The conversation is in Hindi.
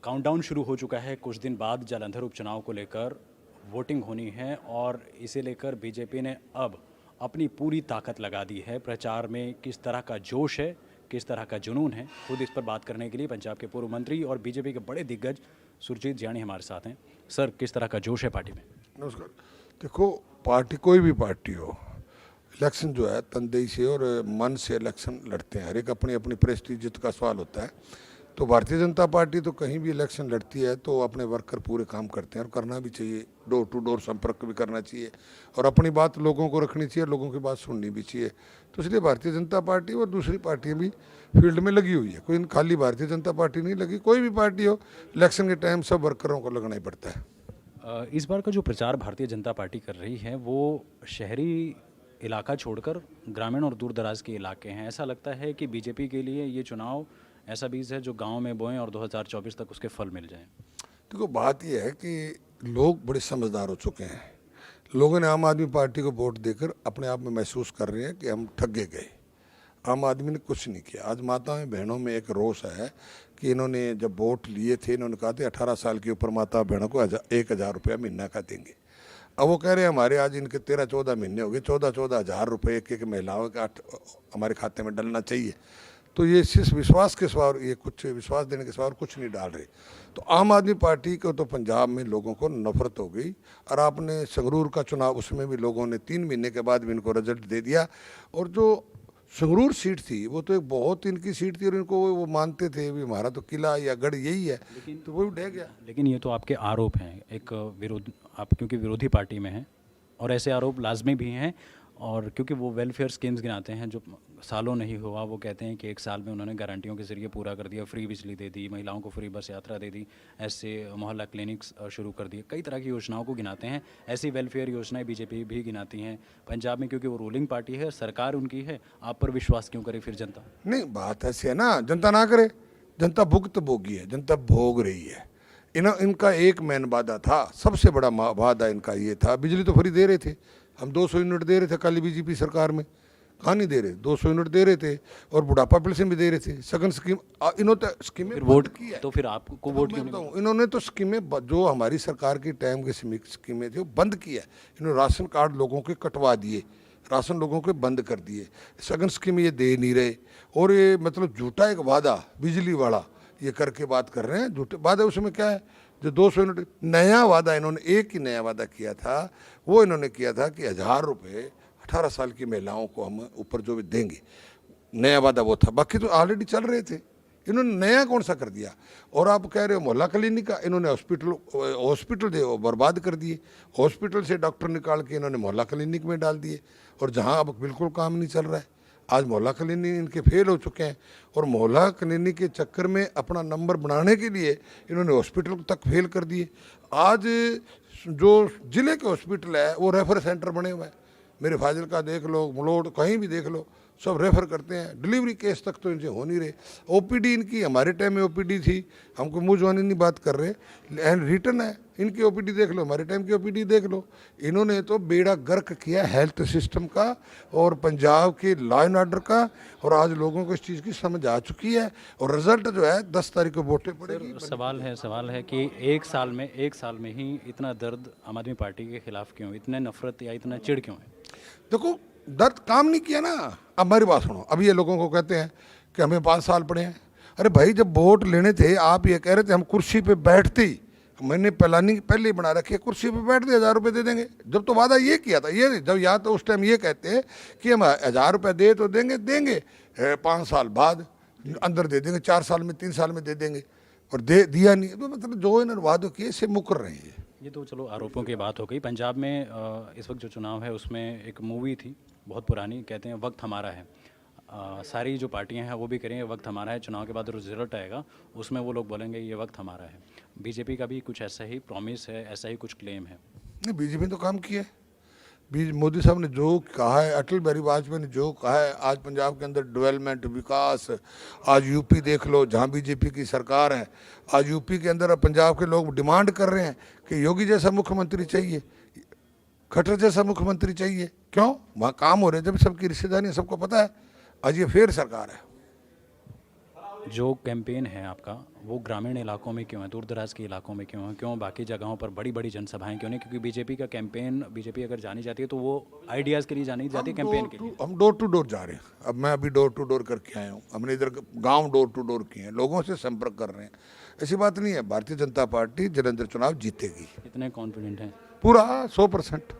काउंटडाउन शुरू हो चुका है। कुछ दिन बाद जालंधर उपचुनाव को लेकर वोटिंग होनी है और इसे लेकर बीजेपी ने अब अपनी पूरी ताकत लगा दी है। प्रचार में किस तरह का जोश है, किस तरह का जुनून है, खुद इस पर बात करने के लिए पंजाब के पूर्व मंत्री और बीजेपी के बड़े दिग्गज सुरजीत जियानी हमारे साथ हैं। सर, किस तरह का जोश है पार्टी में? नमस्कार। देखो, पार्टी कोई भी पार्टी हो, इलेक्शन जो है तनदेही से और मन से इलेक्शन लड़ते हैं। हर एक अपनी अपनी प्रेस्टीज जित का सवाल होता है। तो भारतीय जनता पार्टी तो कहीं भी इलेक्शन लड़ती है तो अपने वर्कर पूरे काम करते हैं और करना भी चाहिए। डोर टू डोर संपर्क भी करना चाहिए और अपनी बात लोगों को रखनी चाहिए, लोगों की बात सुननी भी चाहिए। तो इसलिए भारतीय जनता पार्टी और दूसरी पार्टियां भी फील्ड में लगी हुई है। कोई खाली भारतीय जनता पार्टी नहीं लगी, कोई भी पार्टी हो, इलेक्शन के टाइम सब वर्करों को लगना ही पड़ता है। इस बार का जो प्रचार भारतीय जनता पार्टी कर रही है वो शहरी इलाका छोड़कर ग्रामीण और दूर दराज के इलाके हैं। ऐसा लगता है कि बीजेपी के लिए ये चुनाव ऐसा बीज है जो गांव में बोएं और 2024 तक उसके फल मिल जाएं। देखो, बात यह है कि लोग बड़े समझदार हो चुके हैं। लोगों ने आम आदमी पार्टी को वोट देकर अपने आप में महसूस कर रहे हैं कि हम ठगे गए। आम आदमी ने कुछ नहीं किया। आज माताओं बहनों में एक रोष है कि इन्होंने जब वोट लिए थे, इन्होंने कहा था 18 साल के ऊपर माता बहनों को 1,000 रुपया महीना का देंगे। अब वो कह रहे हैं हमारे आज इनके 13-14 महीने हो गए, 14-14 हज़ार रुपये एक महिलाओं का हमारे खाते में डलना चाहिए। तो ये सिर्फ विश्वास के सवाल, ये कुछ विश्वास देने के सवाल कुछ नहीं डाल रहे। तो आम आदमी पार्टी को तो पंजाब में लोगों को नफरत हो गई। और आपने संगरूर का चुनाव, उसमें भी लोगों ने 3 महीने के बाद भी इनको रिजल्ट दे दिया। और जो संगरूर सीट थी वो तो एक बहुत इनकी सीट थी और इनको वो मानते थे भी हमारा तो किला या गढ़ यही है, तो वो भी ढह गया। लेकिन ये तो आपके आरोप हैं, एक विरोध, आप क्योंकि विरोधी पार्टी में हैं और ऐसे आरोप लाजमी भी हैं। और क्योंकि वो वेलफेयर स्कीम्स गिनाते हैं जो सालों नहीं हुआ, वो कहते हैं कि 1 साल में उन्होंने गारंटियों के जरिए पूरा कर दिया। फ्री बिजली दे दी, महिलाओं को फ्री बस यात्रा दे दी, ऐसे मोहल्ला क्लिनिक्स शुरू कर दिए। कई तरह की योजनाओं को गिनाते हैं। ऐसी वेलफेयर योजनाएं बीजेपी भी गिनाती हैं पंजाब में, क्योंकि वो रूलिंग पार्टी है, सरकार उनकी है। आप पर विश्वास क्यों करे फिर जनता? नहीं, बात ऐसी है ना, जनता ना करे। जनता भुगतभोगी है, जनता भोग रही है। इनका एक मेन वादा था, सबसे बड़ा वादा इनका ये था, बिजली तो फ्री दे रहे थे। हम 200 यूनिट दे रहे थे कल बीजेपी सरकार में, कहाँ नहीं दे रहे, 200 यूनिट दे रहे थे। और बुढ़ापा पेंशन भी दे रहे थे, सघन स्कीम। इन्होंने स्कीमें वोट की है। तो फिर आपको वोट क्यों नहीं? इन्होंने तो स्कीमें जो हमारी सरकार की टाइम की स्कीमें थी वो बंद किया। इन्होंने राशन कार्ड लोगों के कटवा दिए, राशन लोगों के बंद कर दिए, सघन स्कीम ये दे नहीं रहे। और ये मतलब झूठा एक वादा बिजली वाला ये करके बात कर रहे हैं। झूठे वादा, उसमें क्या है, जो 200 यूनिट नया वादा इन्होंने एक ही नया वादा किया था, वो इन्होंने किया था कि 1,000 रुपये 18 साल की महिलाओं को हम ऊपर जो भी देंगे। नया वादा वो था, बाकी तो ऑलरेडी चल रहे थे। इन्होंने नया कौन सा कर दिया? और आप कह रहे हो मोहल्ला क्लिनिक का, इन्होंने हॉस्पिटल थे वो बर्बाद कर दिए। हॉस्पिटल से डॉक्टर निकाल के इन्होंने मोहल्ला क्लिनिक में डाल दिए और जहाँ अब बिल्कुल काम नहीं चल रहा है। आज मोहल्ला क्लिनिक इनके फेल हो चुके हैं और मोहल्ला क्लिनिक के चक्कर में अपना नंबर बनाने के लिए इन्होंने हॉस्पिटल तक फेल कर दिए। आज जो ज़िले के हॉस्पिटल है वो रेफर सेंटर बने हुए हैं। मेरे फाजिलका देख लो, मलोड, कहीं भी देख लो, सब रेफर करते हैं। डिलीवरी केस तक तो इनसे हो नहीं रहे। ओपीडी इनकी हमारे टाइम में ओपीडी थी, हमको मुँह जुबानी नहीं बात कर रहे, एंड रिटर्न है। इनकी ओपीडी देख लो, हमारे टाइम की ओपीडी देख लो। इन्होंने तो बेड़ा गर्क किया हेल्थ सिस्टम का और पंजाब के लॉ एंड ऑर्डर का। और आज लोगों को इस चीज़ की समझ आ चुकी है और रिजल्ट जो है 10 तारीख को वोटें पड़ेगी। सवाल है कि एक साल में ही इतना दर्द आम आदमी पार्टी के खिलाफ क्यों, इतने नफरत या इतना चिढ़ क्यों है? देखो, दर्द काम नहीं किया ना। अब मेरी बात सुनो, अब ये लोगों को कहते हैं कि हमें 5 साल पड़े हैं। अरे भाई, जब वोट लेने थे आप ये कह रहे थे हम कुर्सी पे बैठते ही, मैंने प्लानिंग पहले ही बना रखी है, कुर्सी पे बैठ दे 1,000 रुपये दे देंगे। जब तो वादा ये किया था, ये जब या तो उस टाइम ये कहते कि हम 1,000 रुपये दे तो देंगे 5 साल बाद अंदर दे देंगे, 4 साल में 3 साल में दे देंगे, और दिया नहीं। तो मतलब जो इन्होंने वादों किए से मुकर रहे हैं। ये तो चलो आरोपों की बात हो गई। पंजाब में इस वक्त जो चुनाव है उसमें एक मूवी थी बहुत पुरानी, कहते हैं वक्त हमारा है। सारी जो पार्टियां हैं वो भी करेंगे वक्त हमारा है। चुनाव के बाद रिजल्ट आएगा, उसमें वो लोग बोलेंगे ये वक्त हमारा है। बीजेपी का भी कुछ ऐसा ही प्रॉमिस है, ऐसा ही कुछ क्लेम है? नहीं, बीजेपी ने तो काम किया है। मोदी साहब ने जो कहा है, अटल बिहारी वाजपेयी ने जो कहा है, आज पंजाब के अंदर डेवलपमेंट, विकास। आज यूपी देख लो जहाँ बीजेपी की सरकार है, आज यूपी के अंदर पंजाब के लोग डिमांड कर रहे हैं कि योगी जैसा मुख्यमंत्री चाहिए, खट्टर जैसा मुख्यमंत्री चाहिए। क्यों? वहाँ काम हो रहे हैं, जब सबकी रिश्तेदारी सबको पता है। आज ये फिर सरकार है। जो कैंपेन है आपका वो ग्रामीण इलाकों में क्यों है, दूर दराज के इलाकों में क्यों है, क्यों बाकी जगहों पर बड़ी बड़ी जनसभाएं क्यों नहीं? क्योंकि बीजेपी का कैंपेन, बीजेपी अगर जानी जाती है तो वो आइडियाज़ के लिए जानी जाती है, कैंपेन के लिए। हम डोर टू डोर जा रहे हैं। अब मैं अभी डोर टू डोर करके आया हूँ, हमने इधर गांव डोर टू डोर किए हैं, लोगों से संपर्क कर रहे हैं। ऐसी बात नहीं है, भारतीय जनता पार्टी जलंधर चुनाव जीतेगी, कितने कॉन्फिडेंट हैं? पूरा 100%।